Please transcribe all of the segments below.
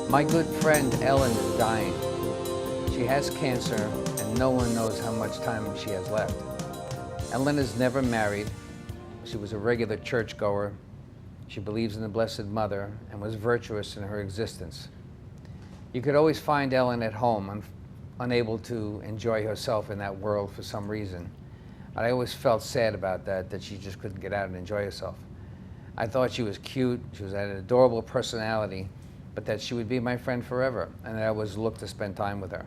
My good friend Ellen is dying. She has cancer and no one knows how much time she has left. Ellen is never married. She was a regular churchgoer. She believes in the Blessed Mother and was virtuous in her existence. You could always find Ellen at home, unable to enjoy herself in that world for some reason. I always felt sad about that she just couldn't get out and enjoy herself. I thought she was cute, she had an adorable personality, but that she would be my friend forever, and that I always looked to spend time with her.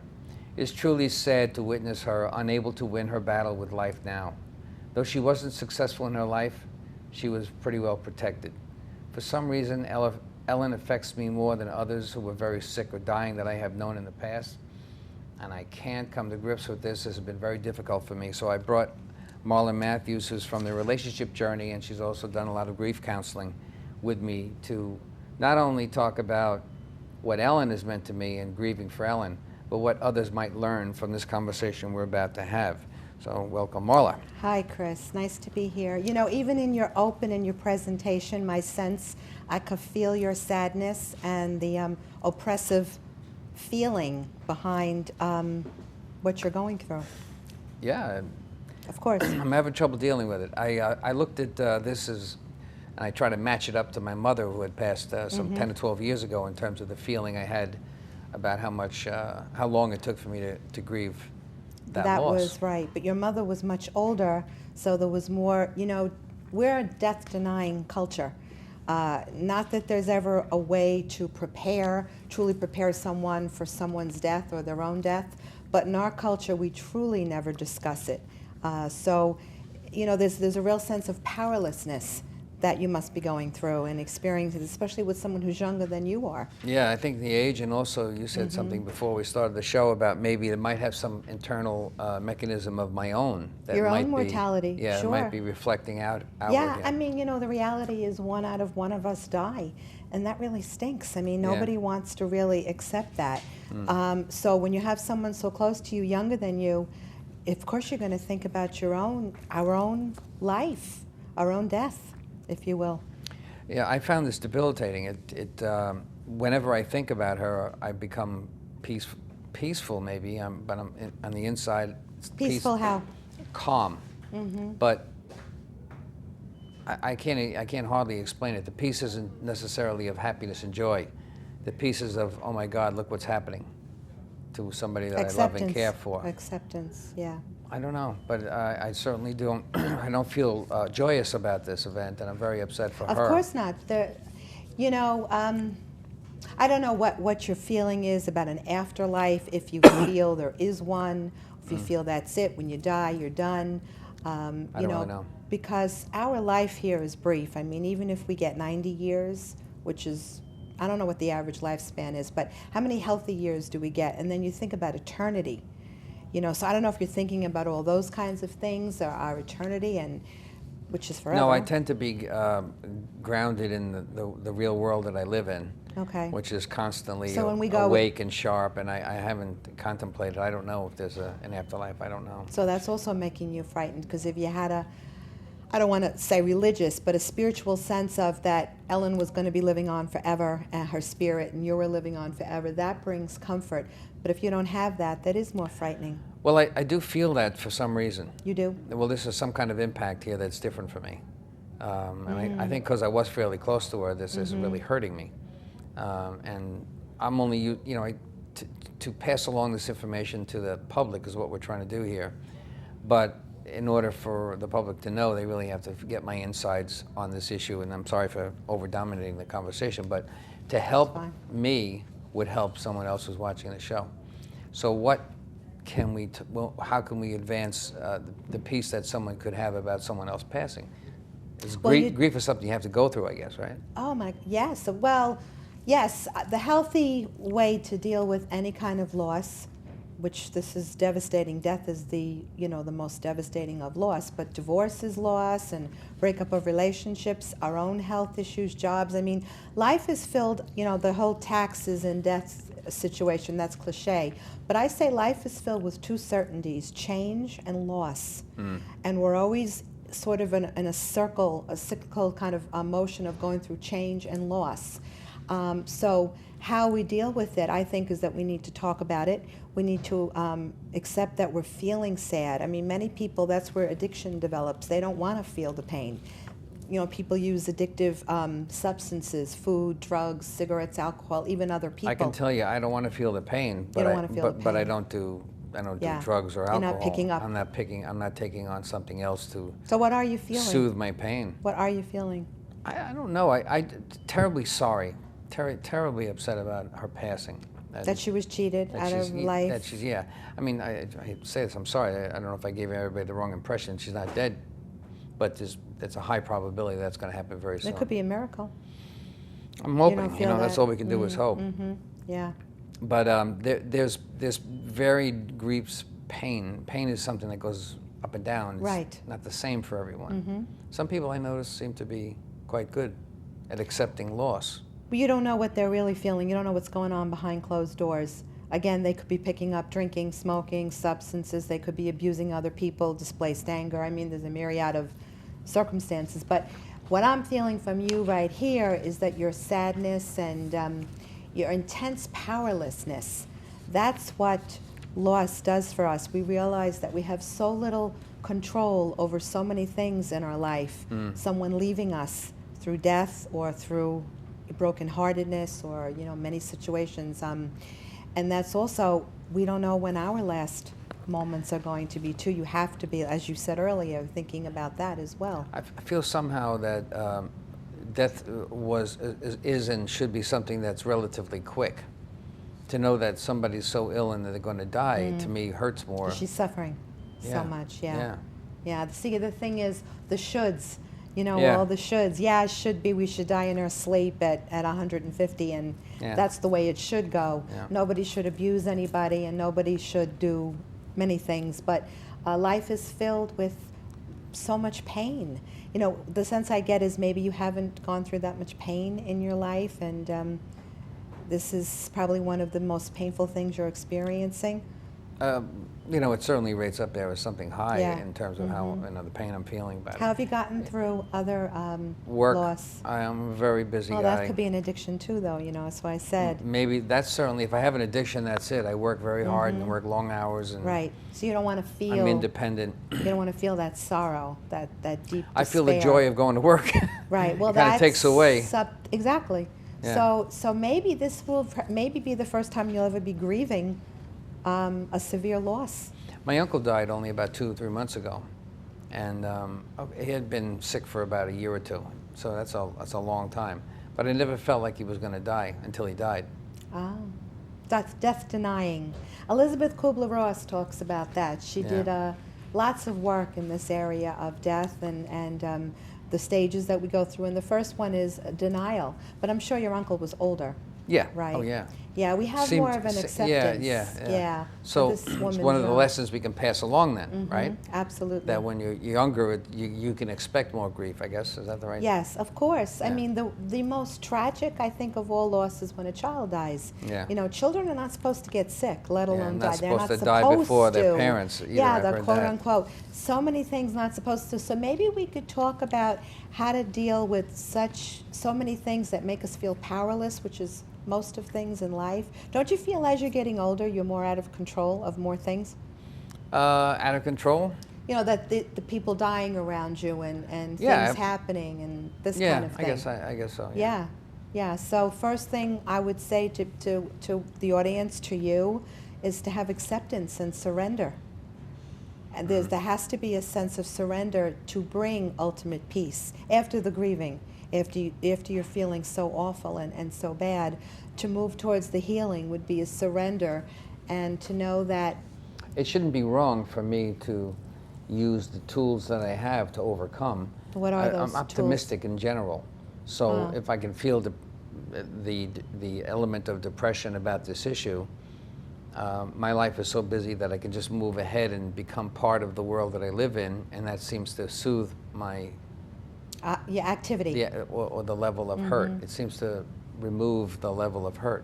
It is truly sad to witness her unable to win her battle with life now. Though she wasn't successful in her life, she was pretty well protected. For some reason, Ellen affects me more than others who were very sick or dying that I have known in the past, and I can't come to grips with this. This has been very difficult for me, so I brought Marla Matthews, who's from the relationship journey, and she's also done a lot of grief counseling with me, to not only talk about what Ellen has meant to me and grieving for Ellen, but what others might learn from this conversation we're about to have. So welcome, Marla. Hi, Chris. Nice to be here. You know, even in your your presentation, my sense, I could feel your sadness and the oppressive feeling behind what you're going through. Yeah. Of course. I'm having trouble dealing with it. I looked at this as, and I tried to match it up to my mother, who had passed some 10 or 12 years ago, in terms of the feeling I had about how long it took for me to grieve that loss. That was right. But your mother was much older, so there was more, you know, we're a death-denying culture. Not that there's ever a way to truly prepare someone for someone's death or their own death, but in our culture, we truly never discuss it. So, you know, there's a real sense of powerlessness that you must be going through and experiencing, especially with someone who's younger than you are. Yeah, I think the age, and also you said something before we started the show about maybe it might have some internal mechanism of my own. That Your might own mortality, be, yeah, sure. it might be reflecting out Yeah, again. I mean, you know, the reality is one out of one of us die, and that really stinks. I mean, nobody wants to really accept that. So when you have someone so close to you, younger than you, of course you're going to think about our own life, our own death, if you will. Yeah, I found this debilitating. Whenever I think about her, I become peaceful maybe, but on the inside. Peaceful how? Calm. But I can't hardly explain it. The peace isn't necessarily of happiness and joy. The peace is of, oh my God, look what's happening to somebody that I love and care for. Acceptance, yeah. I don't know, but I certainly don't. I don't feel joyous about this event, and I'm very upset for her. Of course not. You know, I don't know what your feeling is about an afterlife. If you feel there is one, if you feel that's it. When you die, you're done. I don't really know. Because our life here is brief. I mean, even if we get 90 years, which is, I don't know what the average lifespan is, but how many healthy years do we get? And then you think about eternity. You know, so I don't know if you're thinking about all those kinds of things, or our eternity, and which is forever. No, I tend to be grounded in the real world that I live in, which is constantly awake and sharp, and I haven't contemplated. I don't know if there's an afterlife. I don't know. So that's also making you frightened, because if you had I don't want to say religious, but a spiritual sense of that Ellen was going to be living on forever, and her spirit, and you were living on forever, that brings comfort. But if you don't have that, that is more frightening. Well, I do feel that for some reason. You do? Well, this is some kind of impact here that's different for me. And I think because I was fairly close to her, this is really hurting me. And I'm only, to pass along this information to the public is what we're trying to do here. But in order for the public to know, they really have to get my insides on this issue. And I'm sorry for over-dominating the conversation, but to help me would help someone else who's watching the show. So what can we, how can we advance the peace that someone could have about someone else passing? Grief is something you have to go through, I guess, right? Oh my, yes. Well, yes, the healthy way to deal with any kind of loss, which this is devastating. Death is the most devastating of loss, but divorce is loss, and breakup of relationships, our own health issues, jobs. I mean, life is filled, the whole taxes and death situation, that's cliche. But I say life is filled with two certainties, change and loss. And we're always sort of in a cyclical kind of motion of going through change and loss. So how we deal with it, I think, is that we need to talk about it. We need to accept that we're feeling sad. I mean, many people, that's where addiction develops. They don't want to feel the pain. You know, people use addictive substances, food, drugs, cigarettes, alcohol, even other people. I can tell you, I don't want to feel the pain, but don't want to feel the but I pain. don't do Yeah. drugs or You're alcohol. not picking up. I'm not taking on something else to So what are you feeling? soothe my pain. What are you feeling? I don't know. I terribly sorry, terribly upset about her passing. That she was cheated out of life? That she's, yeah. I mean, I say this, I'm sorry. I don't know if I gave everybody the wrong impression. She's not dead, but it's a high probability that's going to happen very soon. It could be a miracle. I'm hoping. You know, that's all we can do is hope. Mm-hmm. Yeah. But there's varied griefs. Pain is something that goes up and down. It's Right. not the same for everyone. Mm-hmm. Some people I notice seem to be quite good at accepting loss. But you don't know what they're really feeling. You don't know what's going on behind closed doors. Again, they could be picking up drinking, smoking, substances. They could be abusing other people, displaced anger. I mean, there's a myriad of circumstances. But what I'm feeling from you right here is that your sadness and your intense powerlessness, that's what loss does for us. We realize that we have so little control over so many things in our life. Someone leaving us through death or through brokenheartedness or, you know, many situations. And that's also, we don't know when our last moments are going to be too. You have to be, as you said earlier, thinking about that as well. I feel somehow that death is and should be something that's relatively quick. To know that somebody's so ill and that they're going to die, to me, hurts more. She's suffering so much, yeah. See, the thing is, the shoulds, you know, all the shoulds. Yeah, it should be, we should die in our sleep at 150, and that's the way it should go. Yeah. Nobody should abuse anybody, and nobody should do many things, but life is filled with so much pain. You know, the sense I get is maybe you haven't gone through that much pain in your life, and this is probably one of the most painful things you're experiencing. You know, it certainly rates up there as something high in terms of how, Mm-hmm. you know, the pain I'm feeling about it. How have you gotten through other Work. loss? I am a very busy Well, guy. that could be an addiction too, though, you know, that's why I said. Maybe that's certainly, if I have an addiction, that's it. I work very hard and work long hours. And Right, so you don't want to feel. I'm independent. You don't want to feel that sorrow, that deep I feel the despair. joy of going to work. Right, well, it kind of takes away. Exactly. Yeah. So maybe this will maybe be the first time you'll ever be grieving a severe loss. My uncle died only about 2 or 3 months ago, and he had been sick for about a year or two, so that's a long time. But I never felt like he was going to die until he died. Ah, that's death denying. Elizabeth Kubler-Ross talks about that. She did lots of work in this area of death and the stages that we go through. And the first one is denial. But I'm sure your uncle was older. Yeah. Right. Oh, yeah. Yeah, we have more of an acceptance. Yeah. For So this it's woman's one of the role. lessons we can pass along then, right? Absolutely. That when you're younger, you can expect more grief, I guess. Is that the right? Yes, of course. I Yeah. mean, the most tragic, I think, of all loss is when a child dies. Yeah. You know, children are not supposed to get sick, let alone not die. They're supposed not to die supposed before their to. parents either. Yeah, I've the heard quote that. unquote. So many things not supposed to. So maybe we could talk about how to deal with so many things that make us feel powerless, which is most of things in life. Don't you feel as you're getting older, you're more out of control of more things? Out of control? You know, that the people dying around you and Yeah, things happening and this Yeah, kind of thing. I guess so. Yeah. So first thing I would say to the audience, to you, is to have acceptance and surrender. And there has to be a sense of surrender to bring ultimate peace after the grieving, after you're feeling so awful and so bad. To move towards the healing would be a surrender, and to know that It shouldn't be wrong for me to use the tools that I have to overcome. What are those I'm optimistic in general. So if I can feel the element of depression about this issue, my life is so busy that I can just move ahead and become part of the world that I live in, and that seems to soothe my activity. or the level of hurt. It seems to remove the level of hurt.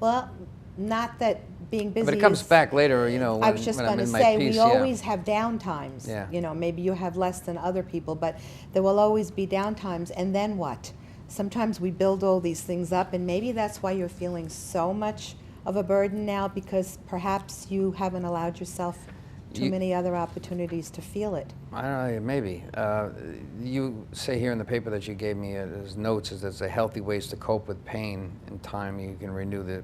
Well, not that being busy But it comes is, back later, you know, I was just when going I'm to in my say, peace. we always have down times. Yeah. You know, maybe you have less than other people, but there will always be down times. And then what? sometimes we build all these things up, and maybe that's why you're feeling so much of a burden now, because perhaps you haven't allowed yourself too many other opportunities to feel it. I don't know, maybe. You say here in the paper that you gave me as notes is there's a healthy ways to cope with pain in time you can renew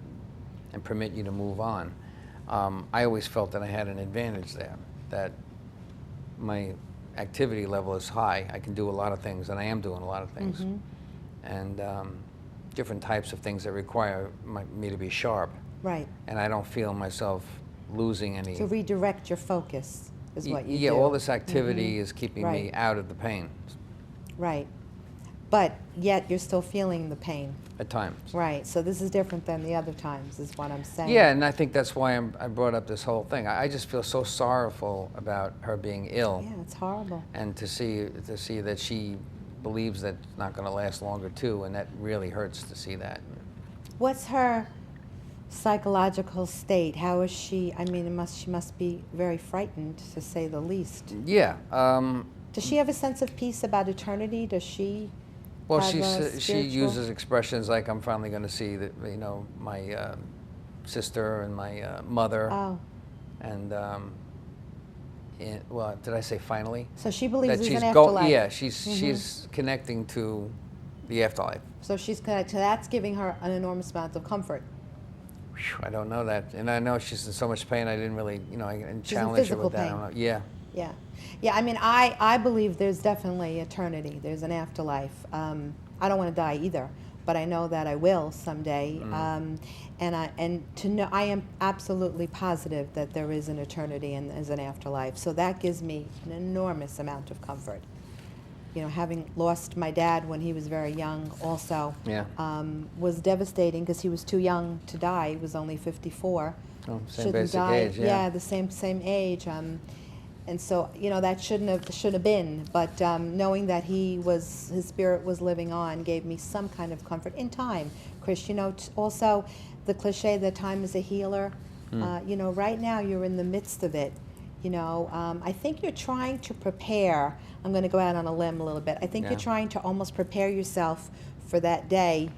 and permit you to move on. I always felt that I had an advantage there, that my activity level is high. I can do a lot of things, and I am doing a lot of things. And different types of things that require me to be sharp. Right. And I don't feel myself losing any. To redirect your focus is what you do. Yeah, all this activity is keeping me Right. out of the pain. Right. But yet you're still feeling the pain. At times. Right. So this is different than the other times, is what I'm saying. Yeah, and I think that's why I brought up this whole thing. I just feel so sorrowful about her being ill. Yeah, it's horrible. And to see that she believes that it's not going to last longer too, and that really hurts to see that. What's her psychological state? How is she? I mean, she must be very frightened, to say the least. Yeah. Does she have a sense of peace about eternity? Does she? Well, have she spiritual- uses expressions like, "I'm finally going to see my sister and my mother." Oh. And well, did I say finally? So she believes That there's she's an afterlife. yeah, she's connecting to the afterlife. So she's connected. So that's giving her an enormous amount of comfort. Whew, I don't know that, and I know she's in so much pain. I didn't really, I didn't She's in challenge her physical with that. I pain. don't know. Yeah. Yeah. Yeah, I mean, I believe there's definitely eternity. There's an afterlife. I don't want to die either, but I know that I will someday. I am absolutely positive that there is an eternity and there's an afterlife. So that gives me an enormous amount of comfort. You know, having lost my dad when he was very young also was devastating, because he was too young to die. He was only 54. Oh, same Shouldn't basic die. age, yeah. The same age. And so, that shouldn't have been. But knowing that his spirit was living on gave me some kind of comfort in time. Chris, also the cliche that time is a healer. Right now you're in the midst of it. I think you're trying to prepare. I'm going to go out on a limb a little bit. I think you're trying to almost prepare yourself for that day,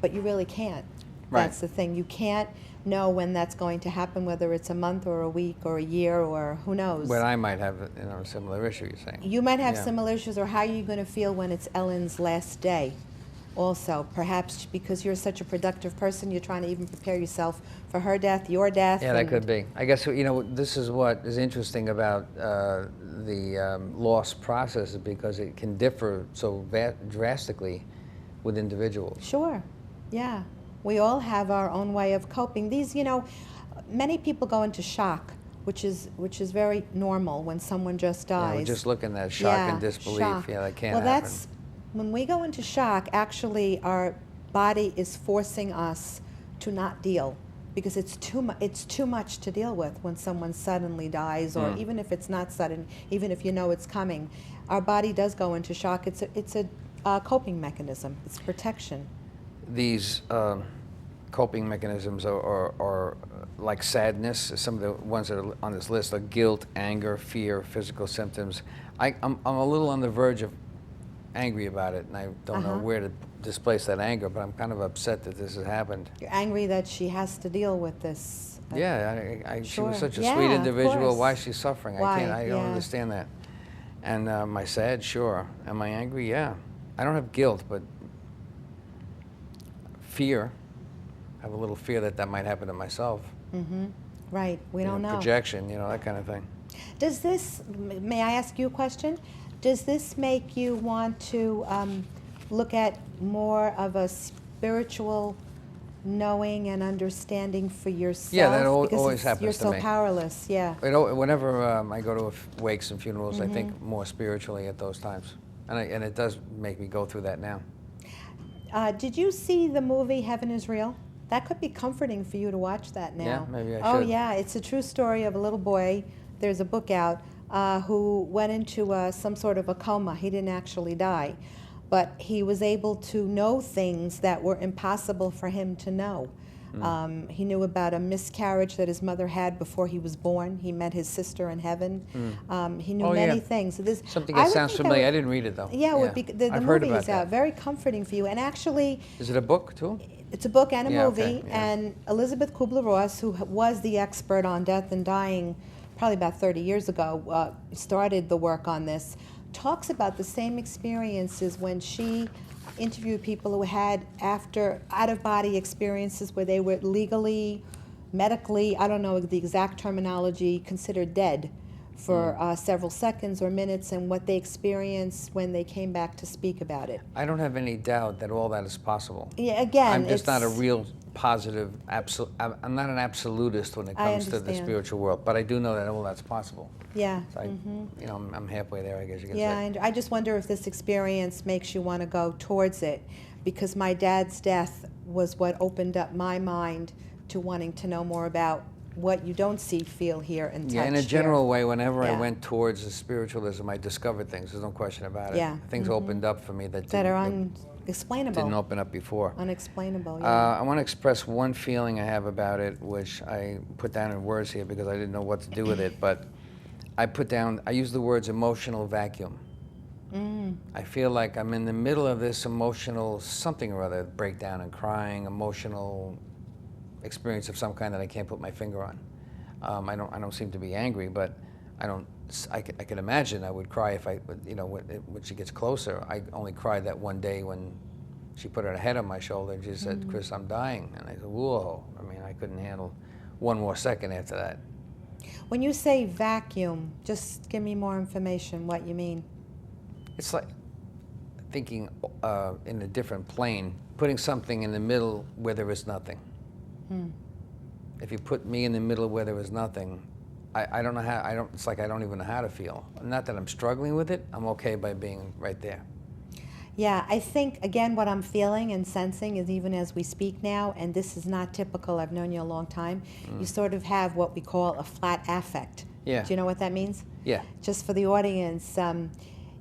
but you really can't. Right. That's the thing. You can't know when that's going to happen, whether it's a month or a week or a year or who knows. But I might have a similar issue, you're saying. You might have similar issues, or how are you going to feel when it's Ellen's last day? Also, perhaps because you're such a productive person, you're trying to even prepare yourself for her death, your death. Yeah, that could be. I guess, this is what is interesting about the loss process, is because it can differ so drastically with individuals. Sure, yeah. We all have our own way of coping. These, many people go into shock, which is very normal when someone just dies. Yeah, we're just looking at shock and disbelief. Shock. Yeah, that can't well, happen. that's when we go into shock. Actually, our body is forcing us to not deal, because it's too much to deal with when someone suddenly dies, or even if it's not sudden, even if it's coming, our body does go into shock. It's a coping mechanism. It's protection. These coping mechanisms are like sadness. Some of the ones that are on this list are guilt, anger, fear, physical symptoms. I'm a little on the verge of angry about it, and I don't know where to displace that anger, but I'm kind of upset that this has happened. You're angry that she has to deal with this. Yeah, she was Sure. such a Yeah, sweet of individual. course. Why is she suffering? Why? I don't understand that. And am I sad? Sure. Am I angry? Yeah. I don't have guilt, but fear. I have a little fear that might happen to myself. Mm-hmm. Right. We don't know. Projection, that kind of thing. Does this, may I ask you a question? Does this make you want to look at more of a spiritual knowing and understanding for yourself? Yeah, that Because always happens you're to so me. powerless, yeah. Whenever I go to wakes and funerals, I think more spiritually at those times. And it does make me go through that now. Did you see the movie Heaven is Real? That could be comforting for you to watch that now. Yeah, maybe I Oh should. yeah, it's a true story of a little boy. There's a book out who went into some sort of a coma. He didn't actually die, but he was able to know things that were impossible for him to know. He knew about a miscarriage that his mother had before he was born. He met his sister in heaven. He knew many things. So this, Something I that would sounds think familiar. I didn't read it though. Yeah, it would be, the I've heard movie about is that. out, very comforting for you. And actually, Is it a book too? it's a book and a Yeah, movie. okay, yeah. And Elizabeth Kubler-Ross, who was the expert on death and dying probably about 30 years ago, started the work on this, talks about the same experiences when she interviewed people who had out-of-body experiences where they were legally, medically, I don't know the exact terminology, considered dead for several seconds or minutes, and what they experienced when they came back to speak about it. I don't have any doubt that all that is possible. Yeah, again, I'm just not a it's- real positive, I'm not an absolutist when it comes to the understand. spiritual world, but I do know that all that's possible. Yeah. So you know, I'm halfway there, I guess you could Yeah, say. and I just wonder if this experience makes you want to go towards it, because my dad's death was what opened up my mind to wanting to know more about what you don't see, feel, hear, and touch. Yeah, in a general way, whenever I Yeah. went towards the spiritualism, I discovered things. There's no question about it. Yeah, Things opened up for me that that are didn't unexplainable. open up before. Unexplainable, yeah. I want to express one feeling I have about it, which I put down in words here because I didn't know what to do with it, but I use the words emotional vacuum. I feel like I'm in the middle of this emotional something or other, breakdown and crying, emotional experience of some kind that I can't put my finger on. I don't seem to be angry, but I could imagine I would cry if you know, when she gets closer. I only cried that one day when she put her head on my shoulder and she said, "Chris, I'm dying." And I said, "Whoa." I mean, I couldn't handle one more second after that. When you say vacuum, just give me more information, what you mean. It's like thinking in a different plane, putting something in the middle where there is nothing. If you put me in the middle where there was nothing, I don't know how, it's like I don't even know how to feel. Not that I'm struggling with it, I'm okay by being right there. Yeah, I think, again, what I'm feeling and sensing is, even as we speak now, and this is not typical, I've known you a long time, you sort of have what we call a flat affect. Yeah. Do you know what that means? Yeah. Just for the audience,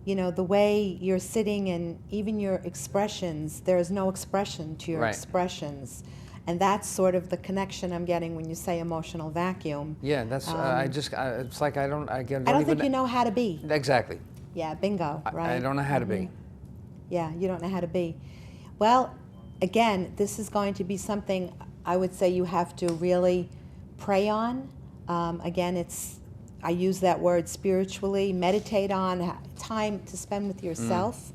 you know, the way you're sitting and even your expressions, there is no expression to your Right. expressions. And that's sort of the connection I'm getting when you say emotional vacuum. Yeah, that's, it's like I don't I don't think you know how to be. Exactly. Yeah, bingo, right? I don't know how to be. Yeah, you don't know how to be. Well, again, this is going to be something I would say you have to really pray on. Again, I use that word spiritually, meditate on, time to spend with yourself.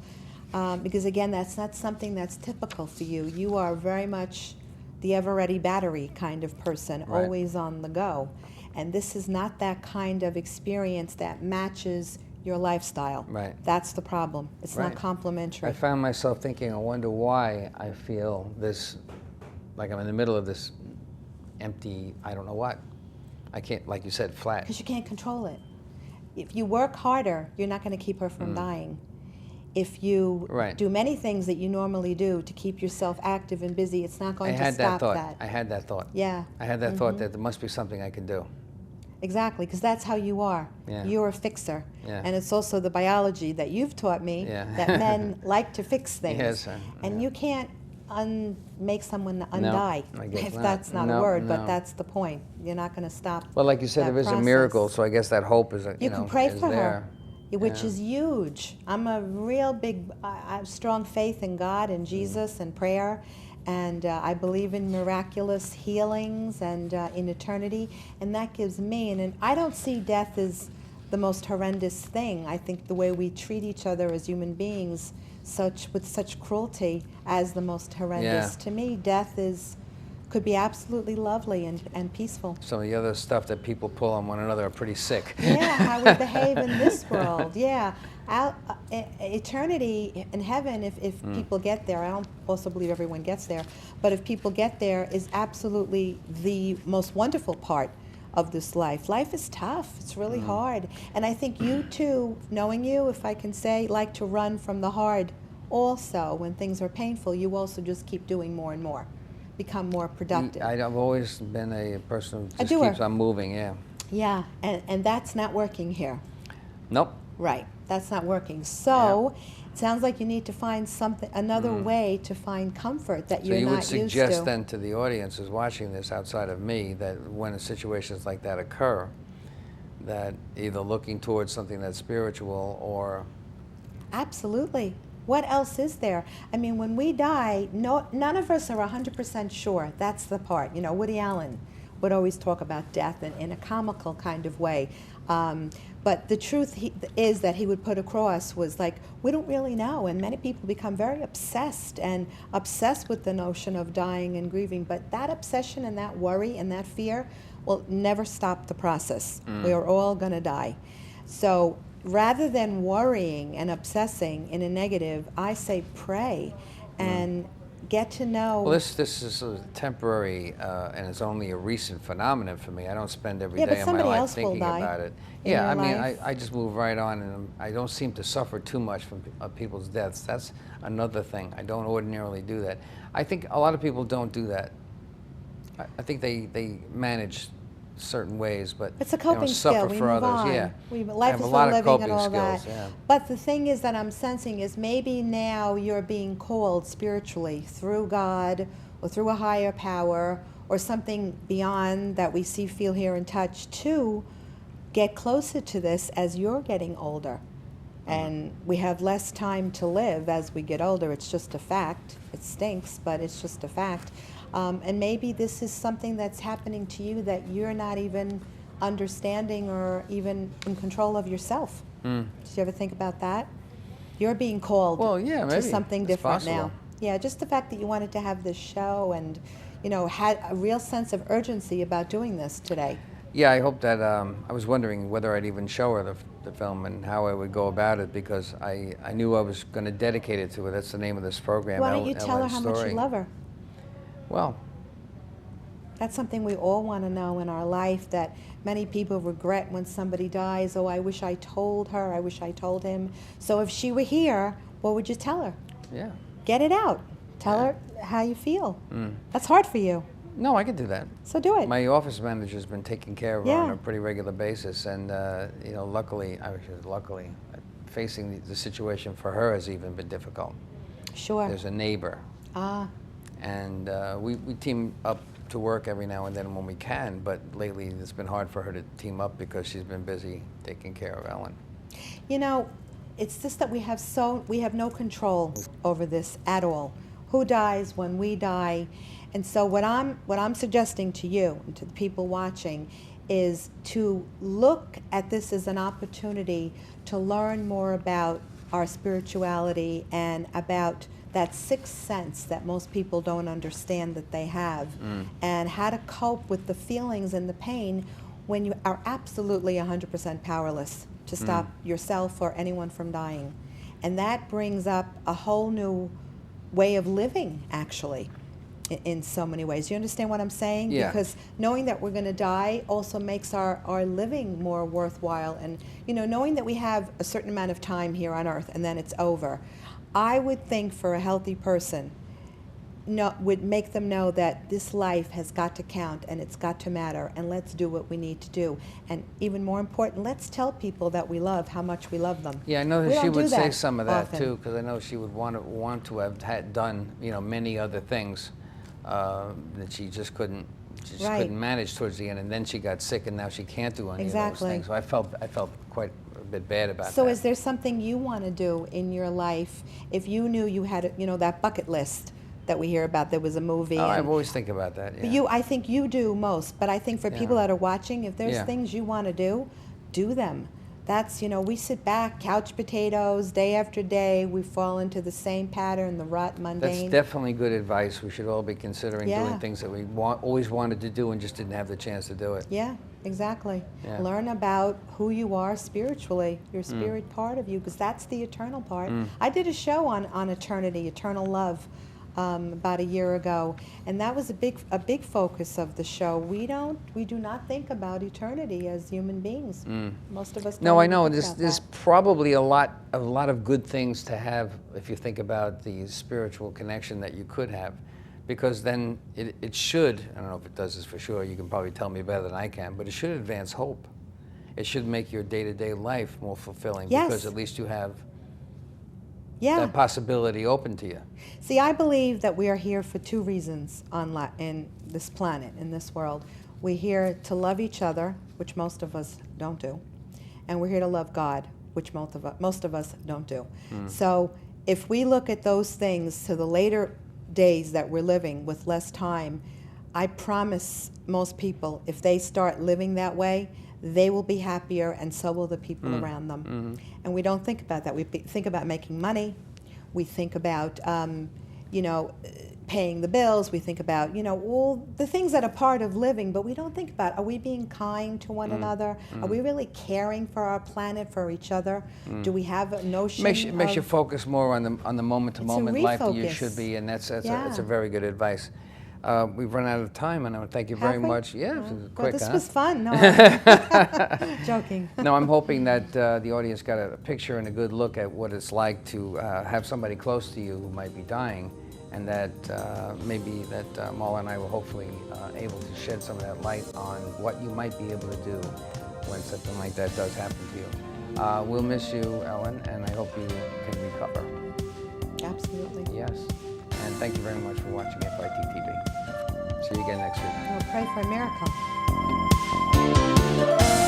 Because again, that's not something that's typical for you. You are very much the ever-ready battery kind of person, Right. always on the go. And this is not that kind of experience that matches your lifestyle. Right. That's the problem. It's Right. not complementary. I found myself thinking, I wonder why I feel this, like I'm in the middle of this empty, I don't know what. I can't, like you said, flat. Because you can't control it. If you work harder, you're not going to keep her from dying. If you Right. do many things that you normally do to keep yourself active and busy, it's not I going to had that stop thought. that. I had that thought. Yeah. I had that thought that there must be something I can do. Exactly, because that's how you are. Yeah. You're a fixer. Yeah. And it's also the biology that you've taught me Yeah. that men like to fix things. Yes, And yeah. you can't make someone undie, I guess if not. that's not No, a word, no. but that's the point. You're not going to stop. Well, like you said, that there is a process. miracle, so I guess that hope is, You know, can pray is for there. her, which Yeah. is huge. I'm a real big, I have strong faith in God and Jesus and prayer, and I believe in miraculous healings and in eternity, and that gives me, and I don't see death as the most horrendous thing. I think the way we treat each other as human beings, with such cruelty, as the most horrendous. Yeah. To me, death could be absolutely lovely and peaceful. Some of the other stuff that people pull on one another are pretty sick. Yeah, how we behave in this world. Yeah, eternity in heaven, if people get there, I don't also believe everyone gets there, but if people get there, is absolutely the most wonderful part of this life. Life is tough. It's really hard. And I think you too, knowing you, if I can say, like to run from the hard also. When things are painful, you also just keep doing more and more, become more productive. I've always been a person who A just doer. keeps on moving, yeah. Yeah, and that's not working here. Nope. Right, that's not working. So sounds like you need to find something, another way to find comfort that So you're you not would used to. suggest then to the audience who's watching this outside of me that when situations like that occur, that either looking towards something that's spiritual or... Absolutely. What else is there? I mean, when we die, none of us are 100% sure. That's the part. You know, Woody Allen would always talk about death in a comical kind of way. But the truth is that he would put across was like, we don't really know. And many people become very obsessed with the notion of dying and grieving. But that obsession and that worry and that fear will never stop the process. We are all going to die. So rather than worrying and obsessing in a negative, I say pray and get to know. Well, this is a temporary, and it's only a recent phenomenon for me. I don't spend every day of my life thinking about it. Yeah, I mean, I just move right on, and I don't seem to suffer too much from people's deaths. That's another thing. I don't ordinarily do that. I think a lot of people don't do that. I think they manage certain ways, but it's a coping skill. We for move others. on. Yeah, Life is a full lot of of living and all skills, that. yeah. But the thing is that I'm sensing is maybe now you're being called spiritually through God or through a higher power or something beyond that we see, feel, hear, and touch to get closer to this as you're getting older. And we have less time to live as we get older. It's just a fact. It stinks, but it's just a fact. And maybe this is something that's happening to you that you're not even understanding or even in control of yourself. Did you ever think about that? You're being called to something different now. Yeah, just the fact that you wanted to have this show and, you know, had a real sense of urgency about doing this today. Yeah, I hope that, I was wondering whether I'd even show her the film and how I would go about it, because I knew I was going to dedicate it to her. That's the name of this program. Why don't you tell her how much you love her? Well, that's something we all want to know in our life, that many people regret when somebody dies. Oh, I wish I told her, I wish I told him. So if she were here, what would you tell her? Yeah. Get it out. Tell her how you feel. That's hard for you. No, I can do that. So do it. My office manager's been taking care of her on a pretty regular basis, and you know, luckily, facing the situation for her has even been difficult. Sure. There's a neighbor. And we team up to work every now and then when we can, but lately it's been hard for her to team up because she's been busy taking care of Ellen. You know, it's just that we have no control over this at all. Who dies when we die? And so what I'm suggesting to you and to the people watching is to look at this as an opportunity to learn more about our spirituality and about that sixth sense that most people don't understand that they have, and how to cope with the feelings and the pain when you are absolutely 100% powerless to stop yourself or anyone from dying. And that brings up a whole new way of living, actually, in so many ways. You understand what I'm saying? Yeah. Because knowing that we're going to die also makes our living more worthwhile. And, you know, knowing that we have a certain amount of time here on Earth and then it's over, I would think for a healthy person, would make them know that this life has got to count and it's got to matter, and let's do what we need to do. And even more important, let's tell people that we love how much we love them. Yeah, I know that she would say some of that often. too, because I know she would want to have had done, you know, many other things that she just couldn't manage towards the end, and then she got sick, and now she can't do any of those things. So I felt quite a bit bad about that. So is there something you want to do in your life if you knew you had, you know, that bucket list that we hear about? There was a movie. I've always think about that. Yeah. I think you do most, but I think for people that are watching, if there's things you want to do them. That's, you know, we sit back, couch potatoes, day after day, we fall into the same pattern, the rut, mundane. That's definitely good advice. We should all be considering doing things that we always wanted to do and just didn't have the chance to do it. Yeah, exactly. Yeah. Learn about who you are spiritually, your spirit part of you, because that's the eternal part. I did a show on eternity, eternal love, about a year ago, and that was a big focus of the show. We do not think about eternity as human beings. Most of us don't. No, I know. Think There's probably a lot of good things to have if you think about the spiritual connection that you could have, because then it should, I don't know if it does this for sure, you can probably tell me better than I can, but it should advance hope. It should make your day-to-day life more fulfilling, because at least you have Yeah. that possibility open to you. See, I believe that we are here for two reasons in this planet, in this world. We're here to love each other, which most of us don't do, and we're here to love God, which most of us don't do. So if we look at those things to the later days that we're living with less time, I promise most people, if they start living that way, they will be happier, and so will the people around them. And we don't think about that. We think about making money. We think about, paying the bills. We think about, all the things that are part of living, but we don't think about, are we being kind to one another? Are we really caring for our planet, for each other? Do we have a notion Makes of... you focus more on the moment-to-moment life that you refocus. should be, and that's Yeah. a very good advice. We've run out of time, and I want to thank you very Have we? much. Yeah, Oh, it was well, quick, this huh? was fun. No, joking. No, I'm hoping that the audience got a picture and a good look at what it's like to have somebody close to you who might be dying, and that maybe that Marla and I will hopefully able to shed some of that light on what you might be able to do when something like that does happen to you. We'll miss you, Ellen, and I hope you can recover. Absolutely. Yes, and thank you very much for watching FIT TV. See you again next week. We'll pray for a miracle.